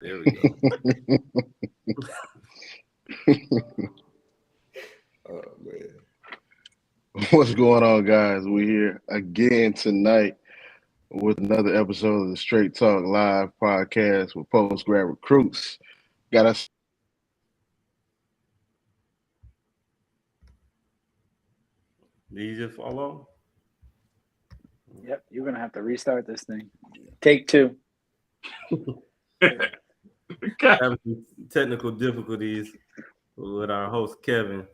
There we go. Oh man. What's going on, guys? We're here again tonight with another episode of the Straight Talk Live podcast with post grad recruits. Got us. Did you just follow? Yep, you're gonna have to restart this thing. Take two. Having some technical difficulties with our host Kevin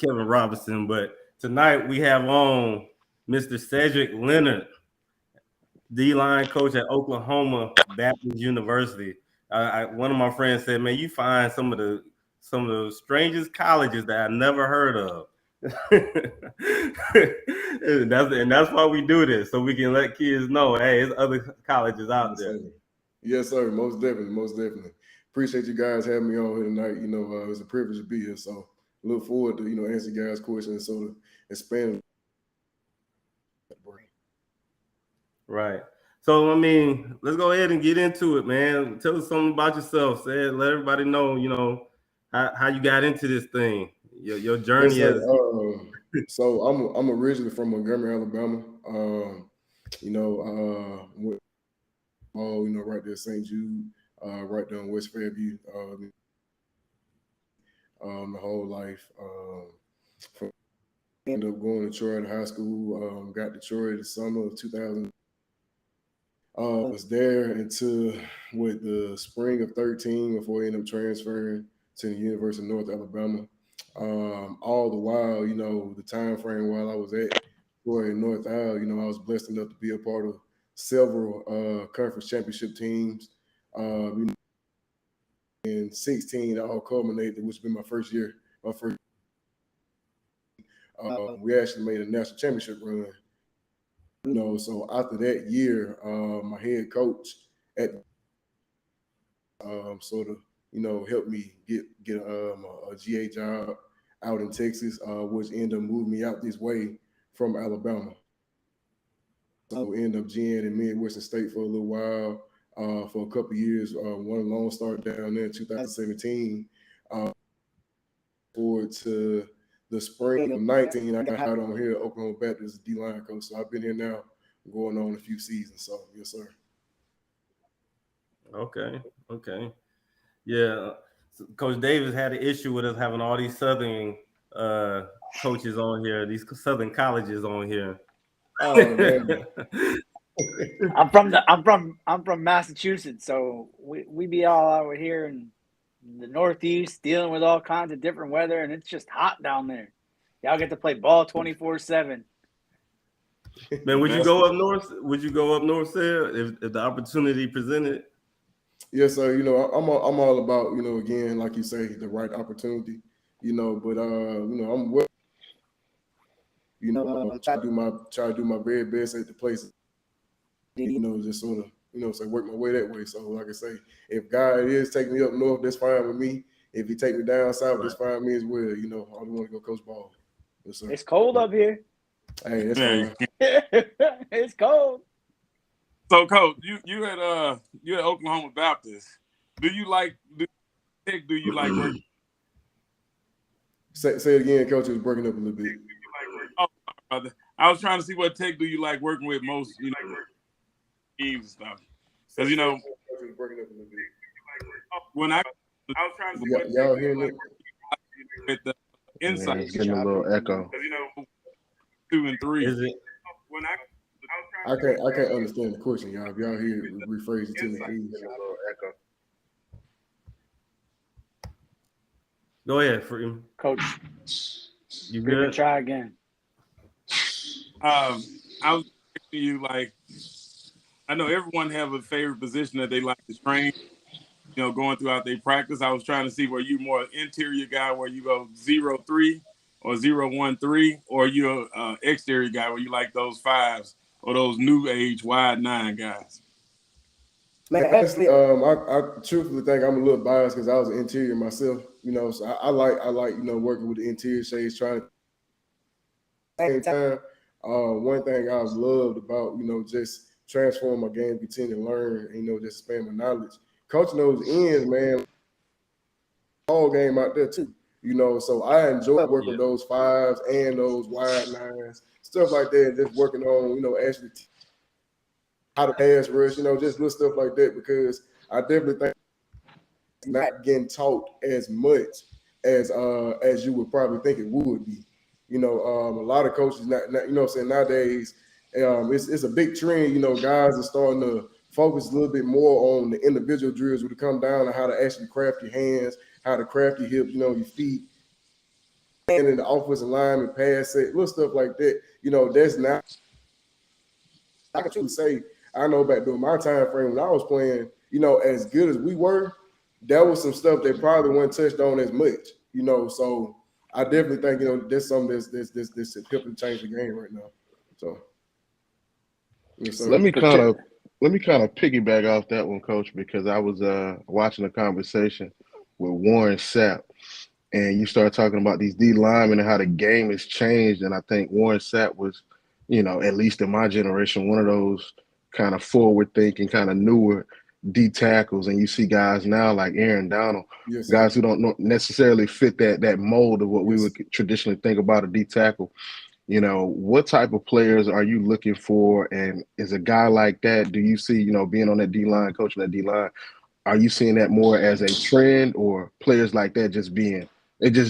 Robinson, but tonight we have on Mr. Cedric Leonard, D-line coach at Oklahoma Baptist University. One of my friends said, "Man, you find some of the strangest colleges that I never heard of." and that's why we do this, so we can let kids know, hey, there's other colleges out there. Yes, sir. Most definitely. Most definitely. Appreciate you guys having me on here tonight. It's a privilege to be here. So look forward to, answer guys' questions so to expand. Right. So, I mean, let's go ahead and get into it, man. Tell us something about yourself. Let everybody know, how you got into this thing. Your journey Yes, is. So I'm originally from Montgomery, Alabama. Right there, St. Jude, right there in West Fairview. My whole life. Ended up going to Troy High School. Got to Troy the summer of 2000. Was there until the spring of 13 before I ended up transferring to the University of North Alabama. All the while, the time frame while I was at Troy and North Al, I was blessed enough to be a part of several conference championship teams. In 16, all culminated, which has been my first year. We actually made a national championship run. So after that year, my head coach at sort of helped me get a GA job out in Texas, which ended up moving me out this way from Alabama. So ended up GAing in Midwestern State for a little while, for a couple of years. One Lone Star down there in 2017. Forward to the spring of 19, I got hired on here at Oklahoma Baptist as a D-line coach. So I've been here now going on a few seasons. So, yes, sir. Okay. Yeah. So Coach Davis had an issue with us having all these Southern coaches on here, these Southern colleges on here. Oh, man. I'm from Massachusetts, so we be all out here in the Northeast dealing with all kinds of different weather, and it's just hot down there. Y'all get to play ball 24/7. Man, would you go up north? Would you go up north there if the opportunity presented? Yes, sir. I'm all about, again, like you say, the right opportunity, but I'm well, try to do my very best at the place, just sort of, say work my way that way. So like I say, if God is taking me up north, that's fine with me. If he take me down south, that's fine with me as well. I don't want to go coach ball. Yes, sir. It's cold up here. Hey, that's fine. It's cold. So, Coach, you at Oklahoma Baptist. Do you like working? Say it again, Coach. It was breaking up a little bit. Oh, I was trying to see what tech do you like working with most, teams and stuff. Because when I was trying to see what y'all hearing it with the inside, It's getting a little echo. 2 and 3. Is it? I can't understand the question, y'all. If y'all hear it, rephrase it to me, please. Go ahead, Freeman. Coach, You we're gonna good? try again. I was asking you, like, I know everyone have a favorite position that they like to train, going throughout their practice. I was trying to see where you more interior guy where you go 0-3 or 0-1-3, or you're exterior guy where you like those 5s or those new age wide 9 guys. Man, honestly, I truthfully think I'm a little biased because I was an interior myself, so I like working with the interior shades, trying to same time. One thing I've loved about, just transform my game, continue to learn, just expand my knowledge. coaching those ends, man, all game out there too. So I enjoy working with those fives and those wide nines, stuff like that. Just working on, actually how to pass rush, just little stuff like that, because I definitely think it's not getting taught as much as you would probably think it would be. A lot of coaches, nowadays, it's a big trend. Guys are starting to focus a little bit more on the individual drills when it come down to how to actually craft your hands, how to craft your hips, your feet, and in the offensive line and pass set, little stuff like that. That's not. I can truly say, I know back during my time frame when I was playing, as good as we were, there was some stuff that probably wasn't touched on as much. So I definitely think there's something that's helping change the game right now. So yes, sir. Let me kind of piggyback off that one, Coach, because I was watching a conversation with Warren Sapp, and you start talking about these D linemen and how the game has changed. And I think Warren Sapp was, at least in my generation, one of those kind of forward thinking, kind of newer D tackles. And you see guys now like Aaron Donald, guys who don't necessarily fit that mold of what we would traditionally think about a D tackle. What type of players are you looking for? And is a guy like that, do you see, being on that D line, coaching that D line, are you seeing that more as a trend, or players like that just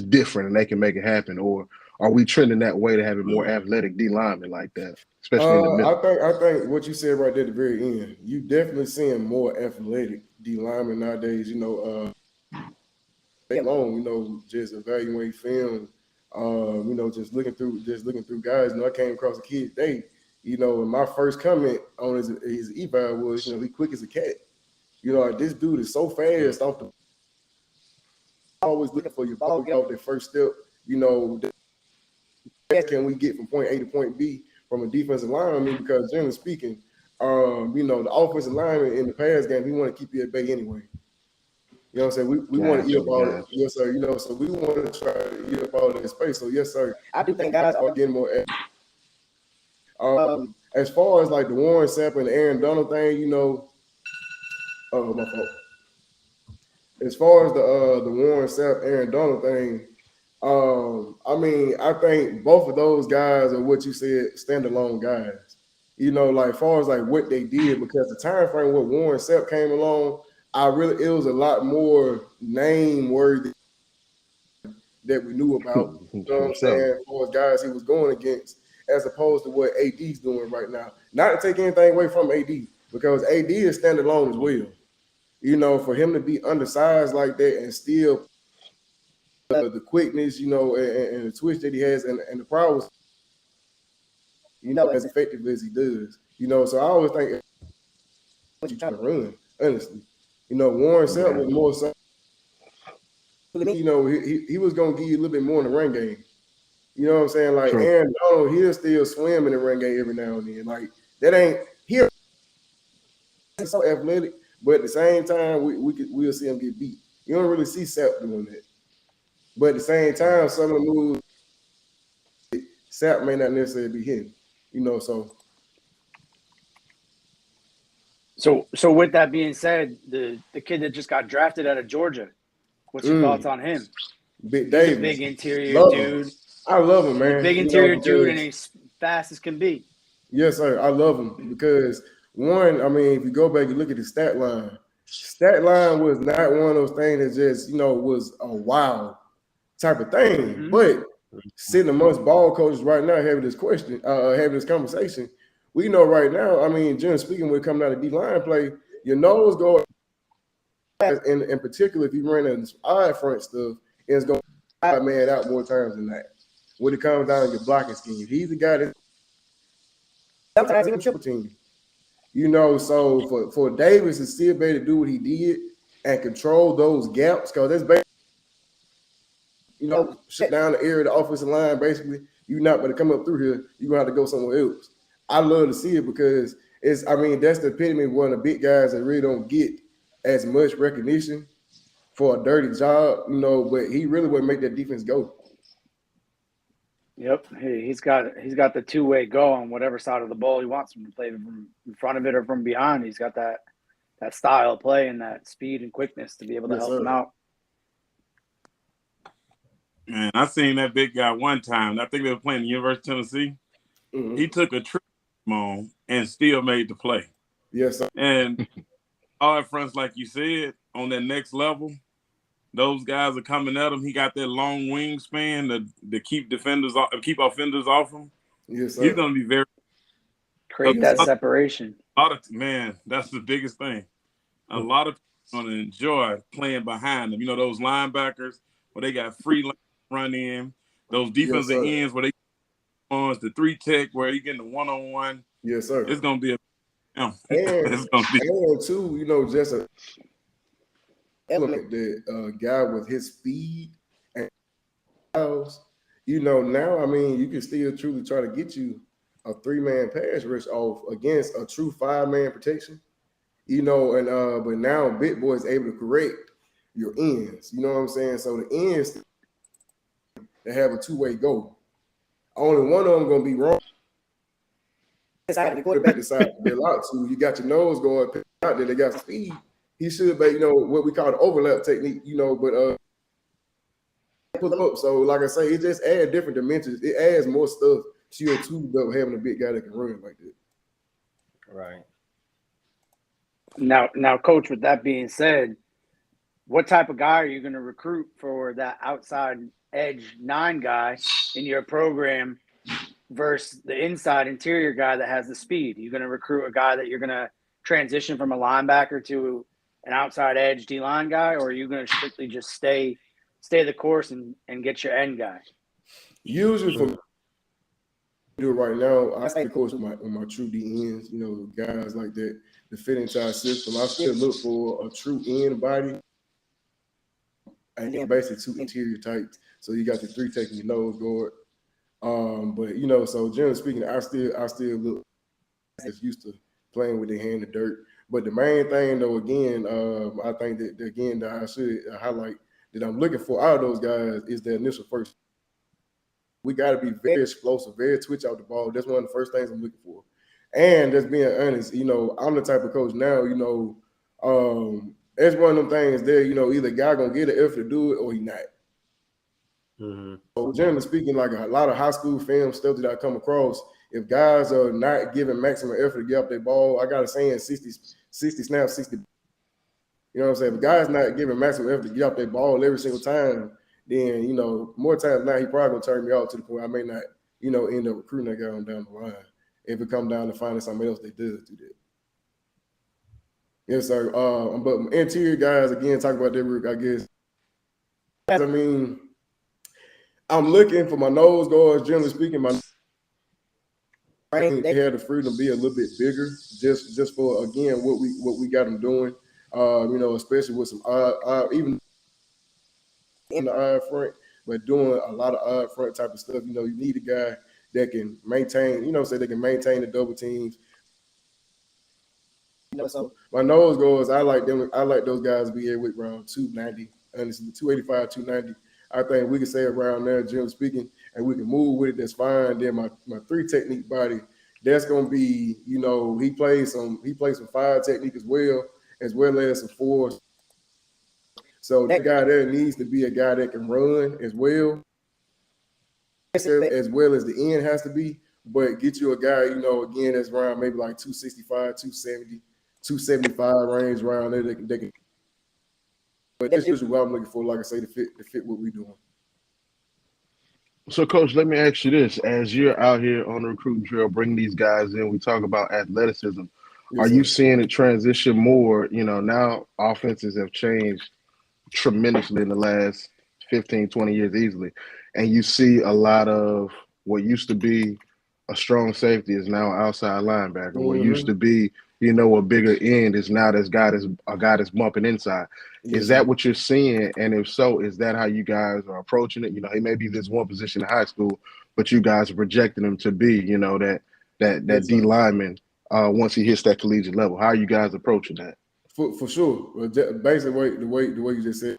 different and they can make it happen? Or are we trending that way to having more athletic D linemen like that, especially in the middle? I think what you said right there at the very end, you definitely seeing more athletic D linemen nowadays. Just evaluating film. Just looking through guys. I came across a kid today. And my first comment on his eval was, he quick as a cat. This dude is so fast off the. Always looking for your ball, get off that first step. Can we get from point A to point B from a defensive lineman? Because generally speaking, the offensive lineman in the pass game, we want to keep you at bay anyway. You know what I'm saying? We want to eat up all that. Yes, sir. So we want to try to eat up all that space. So yes, sir. I do think guys are getting more. As far as like the Warren Sapp and the Aaron Donald thing, my fault. As far as the Warren Sapp, Aaron Donald thing, I think both of those guys are what you said, standalone guys. Like far as like what they did, because the time frame when Warren Sapp came along, it was a lot more name worthy that we knew about. You know what I'm saying? As far as guys he was going against, as opposed to what AD's doing right now. Not to take anything away from AD, because AD is standalone as well. For him to be undersized like that and still the quickness, and the twitch that he has, and the prowess, as effective as he does. So I always think what you trying to run, honestly. Warren Sapp was more so. He was gonna give you a little bit more in the run game. You know what I'm saying? Like Aaron Donald, he'll still swim in the run game every now and then. Like that ain't here. He's so athletic, but at the same time, we'll see him get beat. You don't really see Sapp doing that. But at the same time, some of the moves Sapp may not necessarily be hitting. So with that being said, the kid that just got drafted out of Georgia, what's your thoughts on him? Big Davis. Big interior dude. I love him, man. Big interior dude, and he's fast as can be. Yes, sir. I love him because one, if you go back and look at his stat line was not one of those things that just, was a wow type of thing. Mm-hmm. But sitting amongst ball coaches right now having this conversation, we know right now, generally speaking, when it comes out of D-line play, your nose goes, in particular, if you run an odd front stuff, it's going to man out more times than that. When it comes down to your blocking scheme, he's the guy that sometimes even triple team. So for Davis to still be able to do what he did and control those gaps, because that's basically, shut down the area of the offensive line. Basically, you're not going to come up through here. You're going to have to go somewhere else. I love to see it because that's the epitome of one of the big guys that really don't get as much recognition for a dirty job, but he really would make that defense go. Yep, he's got the two-way go on whatever side of the ball he wants him to play, from in front of it or from behind. He's got that that style of play and that speed and quickness to be able to help them out. Man, I seen that big guy one time. I think they were playing the University of Tennessee. Mm-hmm. He took a trip on and still made the play. Yes, sir. And all at fronts, like you said, on that next level, those guys are coming at him. He got that long wingspan to keep offenders off him. Yes, sir. He's going to be very create that separation. Man, that's the biggest thing. A lot of people going to enjoy playing behind them. You know, those linebackers where they got free run in, those defensive ends where they the 3-tech where you getting the one-on-one. Yes, sir. It's going to be it's going to be too, you know, just a element that guy with his speed and you know, now I mean you can still truly try to get you a 3-man pass rush off against a true 5-man protection, you know, and but now Big Boy is able to correct your ends, you know what I'm saying? So the ends they have a 2-way go. Only one of them gonna be wrong. The quarterback decides to bail out to. You got your nose going out there. They got speed. He should be, you know, what we call the overlap technique, you know, but pull them up. So, like I say, it just adds different dimensions. It adds more stuff to your tool belt having a big guy that can run like that. Right. Now, Coach, with that being said, what type of guy are you going to recruit for that outside edge 9 guy in your program versus the inside interior guy that has the speed? You're going to recruit a guy that you're going to transition from a linebacker to an outside edge D-line guy, or are you going to strictly just stay the course and get your end guy? Usually for me, do it right now, I stay the course with my true DNs, you know, guys like that to fit into our system. I still look for a true end body and then basically 2 interior types. So you got the 3 taking your nose guard. But you know, so generally speaking, I still look as used to playing with their hand in the dirt. But the main thing though, again, I think that I should highlight that I'm looking for out of those guys is the initial first. We got to be very explosive, very twitch out the ball. That's one of the first things I'm looking for. And just being honest, you know, I'm the type of coach now, you know, it's one of them things there, you know, either guy gonna get an effort to do it or he not. Mm-hmm. So generally speaking, like a lot of high school film stuff that I come across, if guys are not giving maximum effort to get up their ball, I got a saying 60 snaps, 60. You know what I'm saying? If a guy's not giving maximum effort to get up their ball every single time, then, you know, more times now he probably gonna turn me off to the point I may not, you know, end up recruiting that guy on down the line. If it come down to finding somebody else that does do that. Yes, sir. But interior guys, again, talk about that, I guess. I mean, I'm looking for my nose guards, generally speaking, they have the freedom to be a little bit bigger, just for, again, what we got them doing. You know, especially with some even in the odd front, but doing a lot of odd front type of stuff. You know, you need a guy that can maintain, you know, they can maintain the double teams. You know, so my nose guards, I like those guys to be able with around 290, honestly, 285, 290. I think we can say around there, generally speaking, and we can move with it. That's fine. Then my 3 technique body, that's gonna be, you know, he plays some 5 technique as well as some 4s. So that guy there needs to be a guy that can run as well as the end has to be. But get you a guy, you know, again, that's around maybe like 265, 270, 275 range around there. They can. But that's usually what I'm looking for, like I say, to fit what we're doing. So, Coach, let me ask you this. As you're out here on the recruiting trail, bringing these guys in, we talk about athleticism. Yes, are you seeing it transition more? You know, now offenses have changed tremendously in the last 15, 20 years easily. And you see a lot of what used to be a strong safety is now outside linebacker. Mm-hmm. What used to be, you know, a bigger end is now a guy that's bumping inside. Yes. Is that what you're seeing? And if so, is that how you guys are approaching it? You know, he may be this one position in high school, but you guys are projecting him to be, you know, that D lineman once he hits that collegiate level. How are you guys approaching that? For sure. Basically, the way you just said,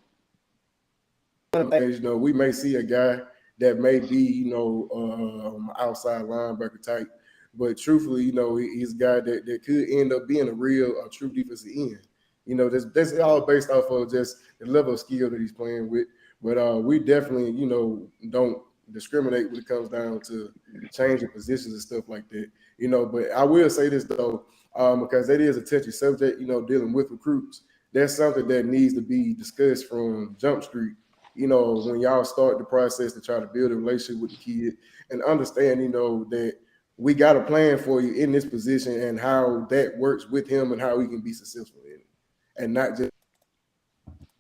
you know, we may see a guy that may be, you know, outside linebacker type, but truthfully, you know, he's a guy that could end up being a true defensive end. You know, that's all based off of just the level of skill that he's playing with. But we definitely, you know, don't discriminate when it comes down to changing positions and stuff like that. You know, but I will say this though, because that is a touchy subject, you know, dealing with recruits. That's something that needs to be discussed from Jump Street. You know, when y'all start the process to try to build a relationship with the kid and understand, you know, that we got a plan for you in this position and how that works with him and how he can be successful in it. And not just,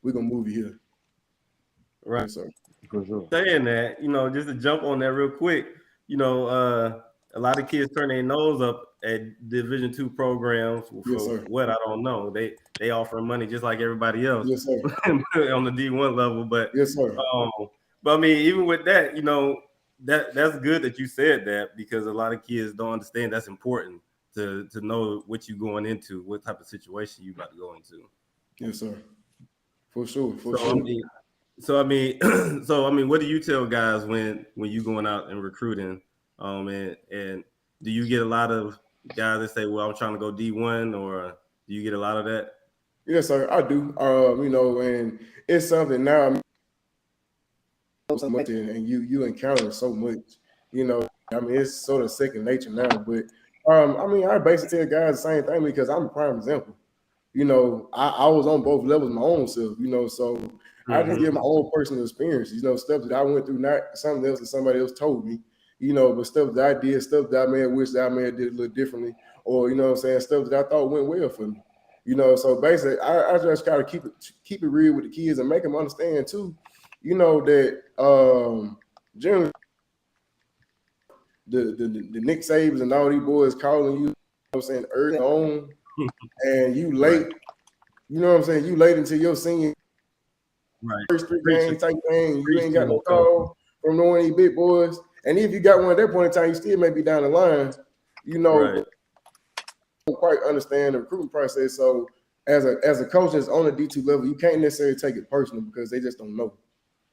we're going to move you here. Right. So, saying that, you know, just to jump on that real quick, you know, a lot of kids turn their nose up at Division II programs for what I don't know. They offer money just like everybody else on the D1 level. But but I mean, even with that, you know, that's good that you said that, because a lot of kids don't understand that's important to know what you're going into, what type of situation you about to go into. Yes, sir. For sure. I mean, what do you tell guys when you going out and recruiting? And do you get a lot of guys that say, "Well, I'm trying to go D1," or do you get a lot of that? Yes, sir, I do. You know, and it's something now. So much, and you encounter so much. You know, I mean, it's sort of second nature now. But I mean, I basically tell guys the same thing because I'm a prime example. You know, I was on both levels my own self. You know, so I just give my own personal experience. You know, stuff that I went through, not something else that somebody else told me. You know, but stuff that I did, stuff that I may have wished that I may have did a little differently, or you know what I'm saying, stuff that I thought went well for me. You know, so basically, I just gotta keep it real with the kids and make them understand too. You know that generally the Nick Sabans and all these boys calling you, I'm saying, early on, and you late. You know what I'm saying? You late into your senior first 3 games type thing. You ain't got no call from no any big boys. And if you got one at that point in time, you still may be down the line. You know, don't quite understand the recruitment process. So as a coach that's on the D2 level, you can't necessarily take it personal because they just don't know.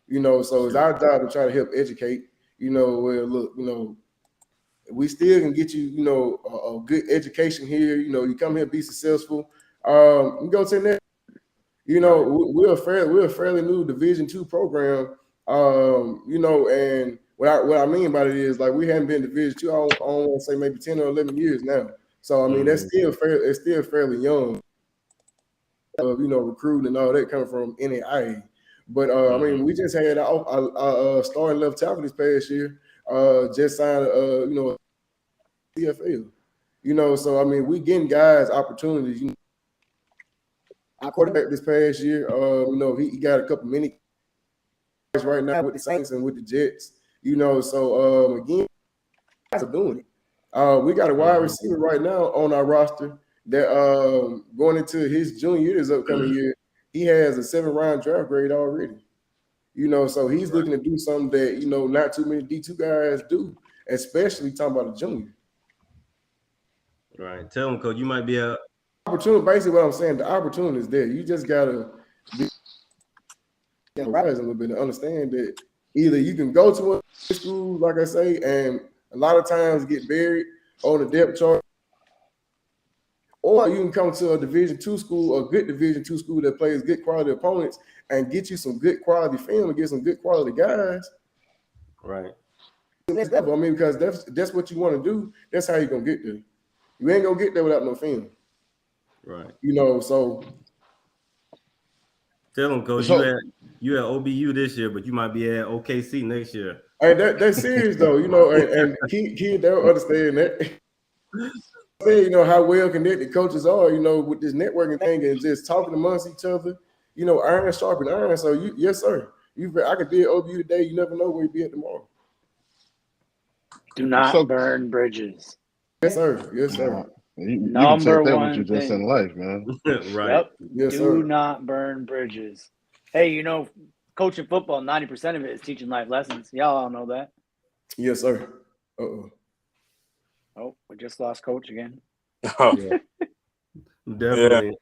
You know, so it's our job to try to help educate. You know, well, look, you know, we still can get you, you know, a good education here. You know, you come here, be successful. You go to the next. You know, we're a fairly new Division II program. You know, and what I mean by it is like we haven't been Division II. I don't want to say maybe 10 or 11 years now. So I mean that's still fair. It's still fairly young. You know, recruiting and all that coming from NAIA. But I mean, we just had our starting left tackle this past year. Just signed you know, CFL. You know, so I mean, we getting guys opportunities. You know, our quarterback this past year, you know, he got a couple mini right now with the Saints and with the Jets. You know, so again, guys are doing it. We got a wide receiver right now on our roster that going into his junior year, this upcoming year, he has a 7th-round draft grade already. You know, so he's looking to do something that, you know, not too many D2 guys do, especially talking about a junior. Right. Tell him, Coach, you might be a opportunity. Basically, what I'm saying, the opportunity is there. You just gotta be a little bit to understand that either you can go to a school, like I say, and a lot of times get buried on the depth chart, or you can come to a Division II school, a good Division II school that plays good quality opponents and get you some good quality film and get some good quality guys. Right. I mean, because that's what you want to do. That's how you're gonna get there. You ain't gonna get there without no film. Right. You know, so tell them, Coach, you at OBU this year, but you might be at OKC next year. Hey, that's serious though, you know, and kids don't understand that. You know how well connected coaches are, you know, with this networking thing and just talking amongst each other. You know, iron sharpen iron. So yes, sir. I could be at OBU today. You never know where you'll be at tomorrow. Do not burn bridges. Yes, sir. Yes, sir. You can take that with you just in life, man. Right. Yep. Yes, Do not burn bridges. Hey, you know, coaching football, 90% of it is teaching life lessons. Y'all all know that. Yes, sir. Oh, we just lost Coach again. Oh, yeah. Definitely. Yeah.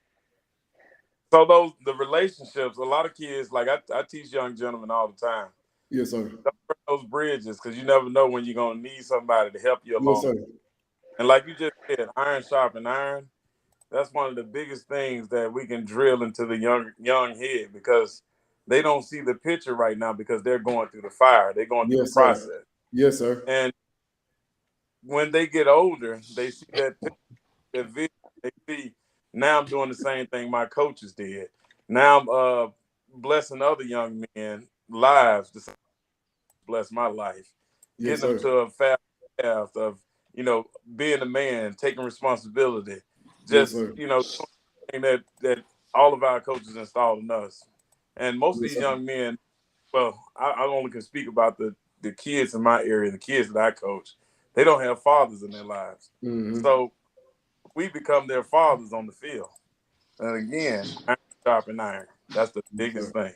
So the relationships, a lot of kids, like I teach young gentlemen all the time. Yes, sir. Don't burn those bridges because you never know when you're gonna need somebody to help you along. Yes, sir. And like you just said, iron sharpen iron. that's one of the biggest things that we can drill into the young head, because they don't see the picture right now because they're going through the fire. They're going through the Yes, sir. process. Yes, sir. And when they get older, they see that picture, that vision. They see, now I'm doing the same thing my coaches did. Now I'm blessing other young men lives to bless my life, Yes, getting them sir. to a fast path of, being a man, taking responsibility, Yes, just, sir. doing the thing that all of our coaches installed in us. And most of Yes, these sir. young men, well, I only can speak about the kids in my area, the kids that I coach. They don't have fathers in their lives. Mm-hmm. So we become their fathers on the field. And again, iron sharpen iron. That's the Yes, biggest sir. thing.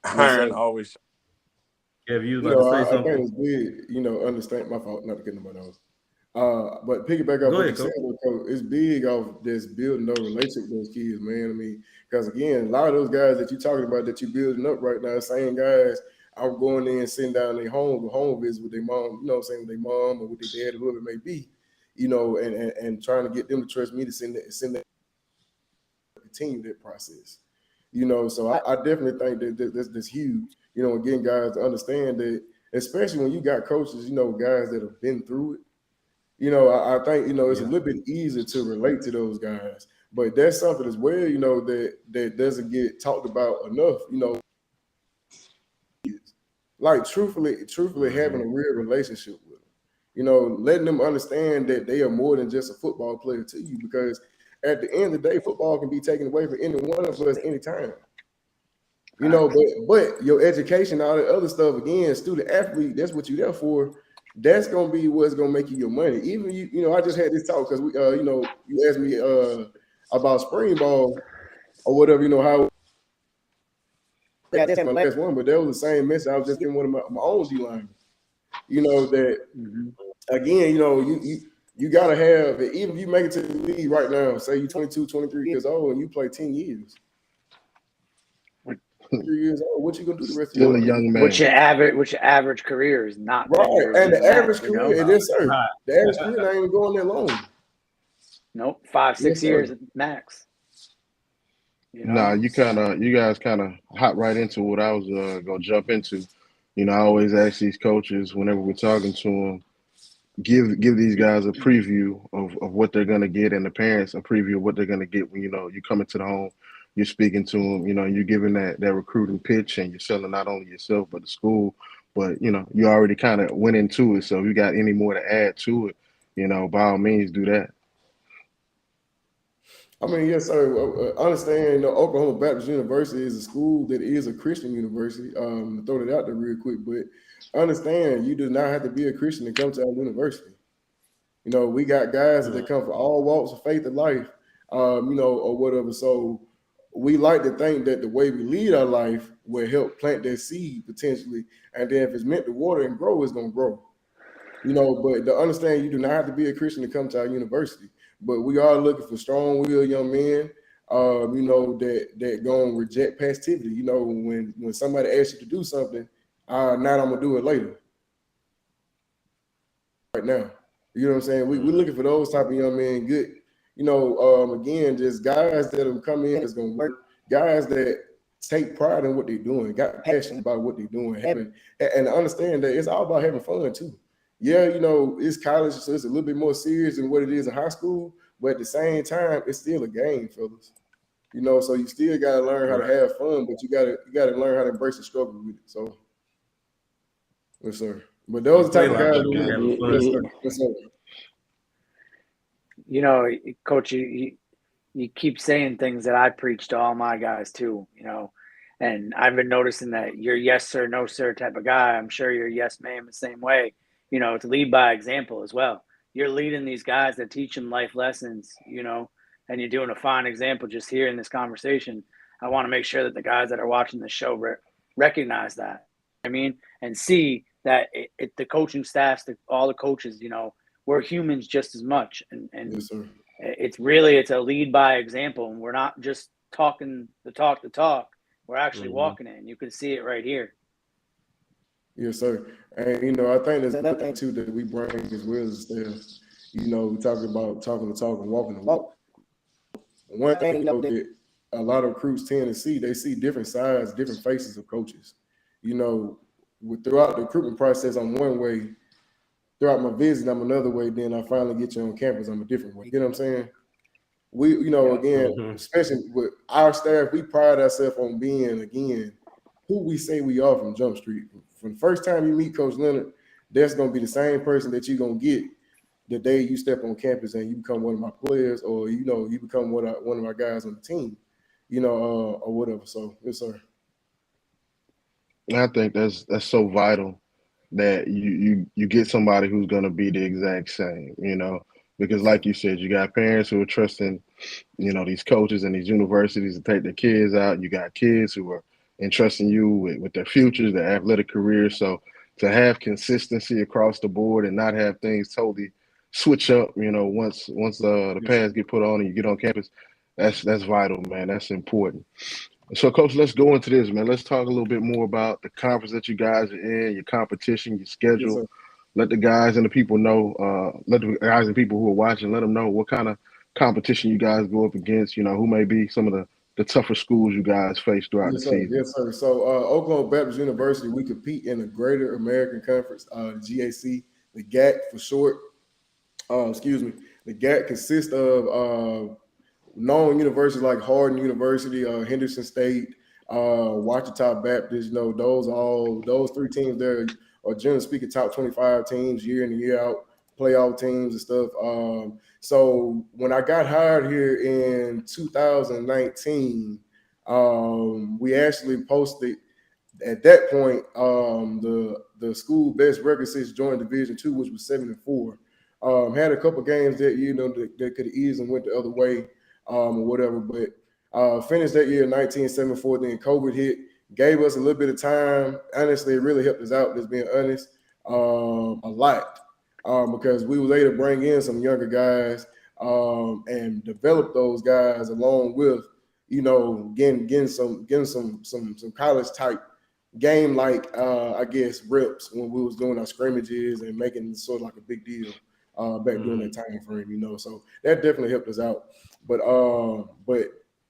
Yes, sir. Iron always sharpens. Kev, you was about to say I think something? it's big, understand my fault, not to get nobody else. But piggyback off Go what ahead, you said, Coach. Coach, it's big off just building those relationship with those kids, man. I mean, because again, a lot of those guys that you're talking about that you're building up right now, same guys, I'm going in and sitting down in their home visit with their mom, with their mom or with their dad or whoever it may be, and trying to get them to trust me to send that continue that process. So I definitely think that that's huge. Again, guys, to understand that, especially when you got coaches, guys that have been through it. I think it's a little bit easier to relate to those guys, but that's something as well, that doesn't get talked about enough. Like truthfully having a real relationship with them. Letting them understand that they are more than just a football player to you, because at the end of the day, football can be taken away from any one of us anytime. But your education, all that other stuff, again, student athlete, that's what you're there for. That's gonna be what's gonna make you your money. Even I just had this talk because we, you asked me about spring ball or whatever. How that's my last one, but that was the same message I was just giving one of my own D line. That again, you gotta have, even if you make it to the league right now, say you're 22, 23 years old, and you play 10 years. 3 years old, what you gonna do the rest of Still your a life? young man. Which your average career is not 10 Right, years. and the even average that, career, it is, sir. Right. The average career ain't even going that long. Nope, 5-6 Yes, sir. years max. Nah, you guys kind of hop right into what I was gonna jump into. I always ask these coaches whenever we're talking to them, give these guys a preview of what they're gonna get, and the parents a preview of what they're gonna get when you come into the home, you're speaking to them, you're giving that recruiting pitch, and you're selling not only yourself but the school. But you already kind of went into it, so if you got any more to add to it, by all means do that. I mean, yes, sir. Understand, Oklahoma Baptist University is a school that is a Christian university. To throw that out there real quick, but understand, you do not have to be a Christian to come to our university. We got guys that come from all walks of faith and life, or whatever. So we like to think that the way we lead our life will help plant that seed potentially, and then if it's meant to water and grow, it's gonna grow. But to understand, you do not have to be a Christian to come to our university. But we are looking for strong-willed young men, that gonna reject passivity. When somebody asks you to do something, now I'm gonna do it later. Right now, you know what I'm saying? We're looking for those type of young men. Good, again, just guys that will come in that's gonna work. Guys that take pride in what they're doing, got passion about what they're doing, and understand that it's all about having fun too. Yeah, it's college, so it's a little bit more serious than what it is in high school. But at the same time, it's still a game, fellas. So you still gotta learn how to have fun, but you gotta learn how to embrace the struggle with it. So, yes, sir. But those are the type of guys we having fun. yes, sir. Yes, sir. Coach, you keep saying things that I preach to all my guys too, and I've been noticing that you're yes sir, no sir type of guy. I'm sure you're yes ma'am the same way, to lead by example as well. You're leading these guys that teach them life lessons, and you're doing a fine example just here in this conversation. I want to make sure that the guys that are watching the show recognize that, and see that the coaching staffs, all the coaches, we're humans just as much. And Yes, sir. it's a lead by example, and we're not just talking the talk. We're actually walking it, and you can see it right here. Yes, sir. And I think there's another thing too that we bring as well as we talking about talking the talk and walking the walk. one thing that a lot of recruits tend to see, they see different sides, different faces of coaches. Throughout the recruitment process, I'm one way. Throughout my visit, I'm another way. Then I finally get you on campus, I'm a different way. You know what I'm saying? Again, especially with our staff, we pride ourselves on being, again, who we say we are from Jump Street. From the first time you meet Coach Leonard, that's going to be the same person that you're going to get the day you step on campus and you become one of my players, or, you become one of our guys on the team, or whatever. So, yes, sir. I think that's so vital that you get somebody who's going to be the exact same, because like you said, you got parents who are trusting, these coaches and these universities to take their kids out. You got kids who are entrusting you with their futures, their athletic careers. So to have consistency across the board and not have things totally switch up, once the pads get put on and you get on campus, that's vital, man. That's important. So, Coach, let's go into this, man. Let's talk a little bit more about the conference that you guys are in, your competition, your schedule. Yes, let the guys and the people know, let the guys and people who are watching, let them know what kind of competition you guys go up against, who may be some of the tougher schools you guys face throughout the season. Yes, sir. So, Oklahoma Baptist University, we compete in the Greater American Conference, the GAC, the GAC for short. The GAC consists of known universities like Hardin University, Henderson State, Ouachita Baptist. Those three teams there are generally speaking top 25 teams year in and year out, playoff teams and stuff. So when I got hired here in 2019, we actually posted at that point the school best record since joining Division II, which was 7-4. Had a couple games that that could have easily went the other way. Or whatever, but finished that year in 1974. Then COVID hit, gave us a little bit of time. Honestly, it really helped us out, just being honest, a lot, because we was able to bring in some younger guys and develop those guys along with, getting some college type game like I guess reps when we was doing our scrimmages and making sort of like a big deal back during that time frame, So that definitely helped us out. But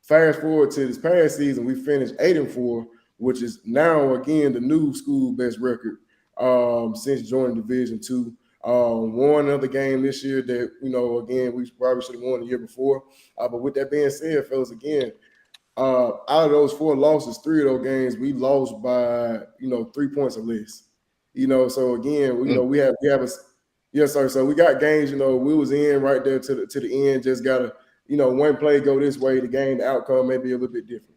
fast forward to this past season, we finished 8-4, which is now again the new school best record since joining Division II. Won another game this year that again we probably should have won the year before. But with that being said, fellas, again, out of those 4 losses, 3 of those games we lost by 3 points or less. So again, we have a yes, sir. So we got games, we was in right there to the end. Just gotta, one play go this way, the outcome may be a little bit different.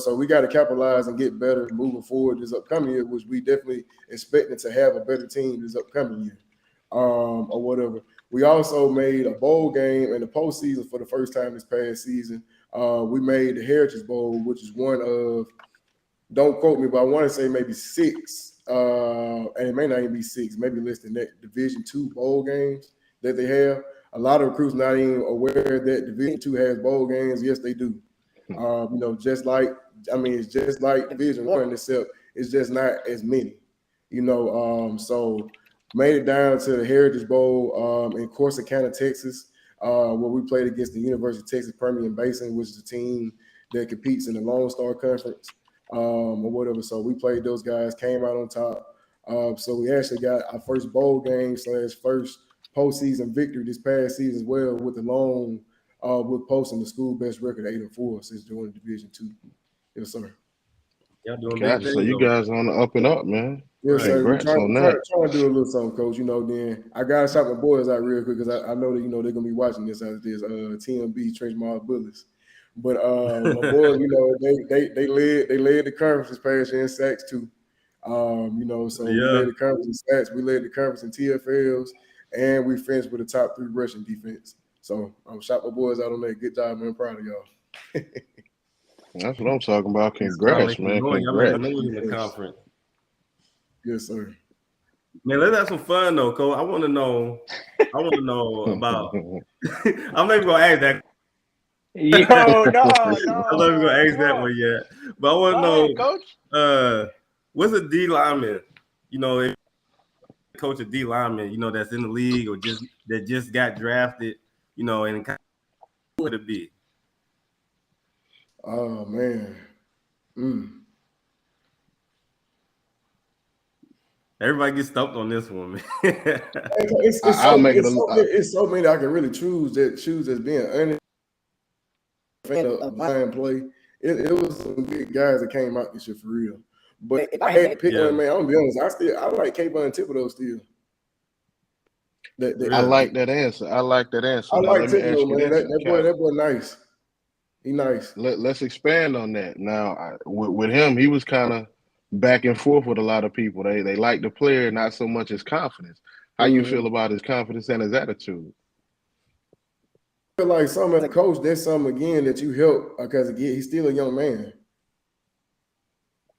So we got to capitalize and get better moving forward this upcoming year, which we definitely expecting to have a better team this upcoming year, or whatever. We also made a bowl game in the postseason for the first time this past season. We made the Heritage Bowl, which is one of, don't quote me, but I want to say maybe 6. And it may not even be 6, maybe less than that, Division II bowl games that they have. A lot of recruits not even aware that Division II has bowl games. Yes, they do. It's just like Division I, except it's just not as many. So made it down to the Heritage Bowl in Corsicana, Texas, where we played against the University of Texas Permian Basin, which is a team that competes in the Lone Star Conference. Or whatever. So we played those guys, came out on top. So we actually got our first bowl game / first postseason victory this past season as well, with the long with posting the school best record 8-4 since joining Division II. Yes, sir. Y'all doing Gotcha. big So you guys on the up and up, man. Yes, sir. Congrats on that. Trying to do a little something, Coach. Then I gotta shout my boys out real quick because I know that they're gonna be watching this as this TMB Trench Mall Bullets. But my boys, they led the conference this past year in sacks too. So we led the conference in sacks, we led the conference in TFLs, and we finished with the top 3 rushing defense. So I'm shout my boys out on that. Good job, man. I'm proud of y'all. That's what I'm talking about. Congrats, man. Congrats. In the conference. Yes, sir. Man, let's have some fun though, Cole. I want to know about. I'm not even gonna ask that. No. I'm not even gonna ask that one yet. But I want to know, Coach. What's a D lineman? If coach a D lineman, that's in the league or just got drafted, and would it be? Oh man. Everybody gets stumped on this one, man. I'll make it It's so many I can really choose as being honest. Fan of line play. It was some big guys that came out this year for real. But if I had to pick one, man, I'm gonna be honest. I like Kayvon Thibodeau still. I like that answer. I like that answer. I Now like let me ask Thibodeau, you man. this. That boy nice. He nice. Let's expand on that. Now, with him, he was kind of back and forth with a lot of people. They like the player, not so much his confidence. How you feel about his confidence and his attitude? I feel like some as a coach, there's some again that you help because again, he's still a young man.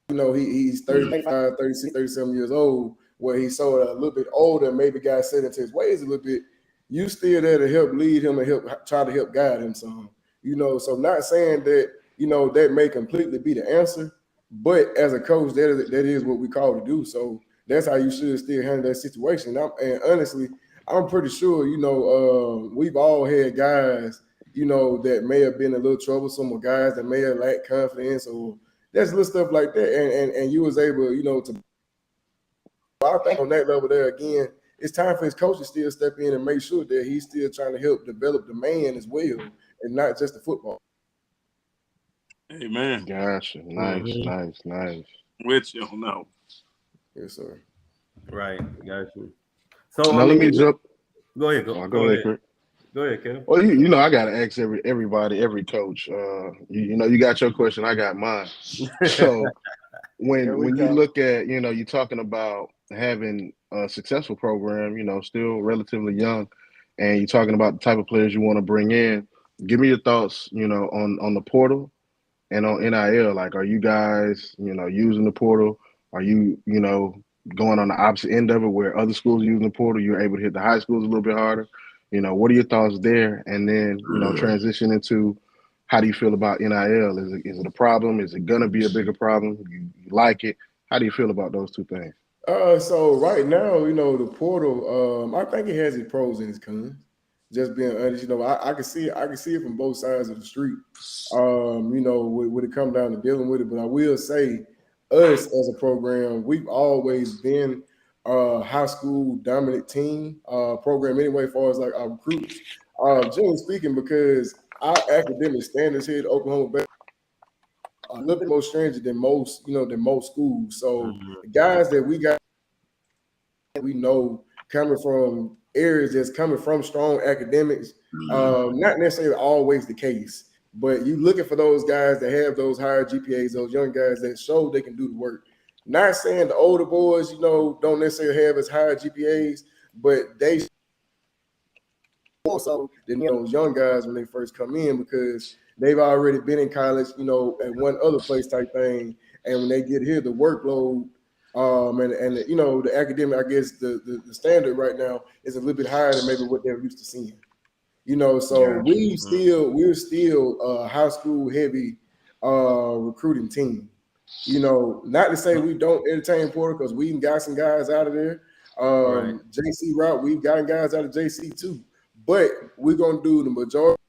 You know, he's 35, 36, 37 years old, where he's so a little bit older, maybe got set into his ways a little bit. You still there to help lead him and try to help guide him some. You know, so not saying that, you know, that may completely be the answer, but as a coach, that is what we call to do. So that's how you should still handle that situation. And honestly, I'm pretty sure, you know, we've all had guys, you know, that may have been a little troublesome, or guys that may have lacked confidence, or there's little stuff like that. And you was able, you know, to. I think on that level there again, it's time for his coach to still step in and make sure that he's still trying to help develop the man as well, and not just the football. Amen. Gotcha. Nice. With you, no. Yes, sir. Right, got you. So now let me jump. Go ahead. Go ahead, Chris. Go ahead, Kevin. Well, you know, I gotta ask everybody, every coach. You know, you got your question, I got mine. So when you look at, you know, you're talking about having a successful program, you know, still relatively young, and you're talking about the type of players you want to bring in. Give me your thoughts, you know, on the portal and on NIL. Like, are you guys, you know, using the portal? Are you, you know, going on the opposite end of it where other schools are using the portal, you're able to hit the high schools a little bit harder? You know, what are your thoughts there? And then, you know, transition into how do you feel about NIL? Is it a problem? Is it going to be a bigger problem? You like it? How do you feel about those two things? So right now, you know, the portal, I think it has its pros and its cons. Just being honest, you know, I can see it from both sides of the street. You know, when it come down to dealing with it, but I will say, us as a program, we've always been a high school dominant team program anyway, as far as like our recruits. Generally speaking, because our academic standards here at Oklahoma Bay are a little bit more stringent than most, you know, than most schools. So the guys that we know coming from areas that's coming from strong academics, not necessarily always the case, but you looking for those guys that have those higher GPAs, those young guys that show they can do the work. Not saying the older boys, you know, don't necessarily have as high GPAs, but they also than those young guys when they first come in, because they've already been in college, you know, at one other place type thing. And when they get here, the workload and you know, the academic, I guess the standard right now is a little bit higher than maybe what they're used to seeing. You know, so we're still a high school heavy recruiting team. You know, not to say we don't entertain portal, because we got some guys out of there. JC route, we've gotten guys out of JC too. But we're gonna do the majority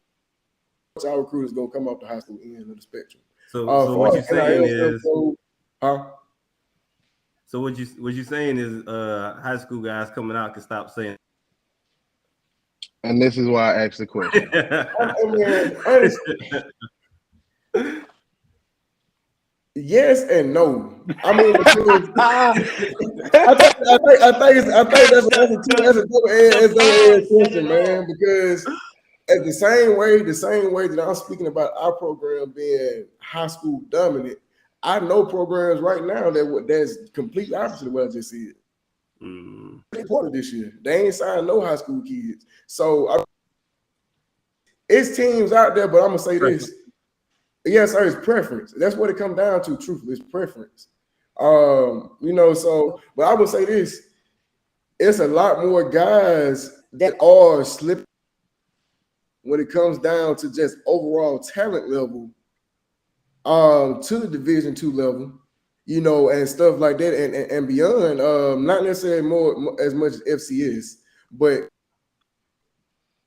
of our recruiters gonna come off the high school end of the spectrum. So what you're saying is, So what you saying is, high school guys coming out can stop saying. And this is why I asked the question. Yes and no. I mean, I think that's a double-edged question, man. Because at the same way that I'm speaking about our program being high school dominant, I know programs right now that's completely opposite of what I just said. Important this year, they ain't signed no high school kids, so it's teams out there. But I'm gonna say this. Yes, sir, it's preference. That's what it comes down to, truthfully. It's preference. You know, so, but I would say this. It's a lot more guys that are slipping when it comes down to just overall talent level to the Division II level, you know, and stuff like that and beyond. Not necessarily more as much as FCS, but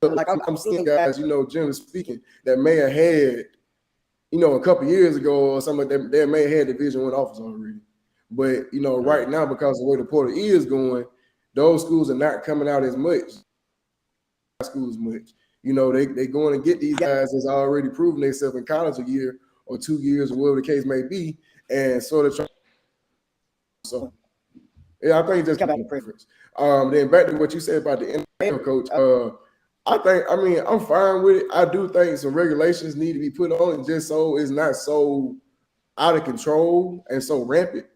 like I'm seeing guys, you know, generally speaking, that may have had a couple years ago or something like that, they may have had Division I offers already. But right now, because of the way the portal is going, those schools are not coming out as much. Schools much. They going to get these guys that's already proven themselves in college a year or 2 years or whatever the case may be, and sort of try. So yeah, I think just kind of preference. Then back to what you said about the NFL coach. I'm fine with it. I do think some regulations need to be put on it just so it's not so out of control and so rampant.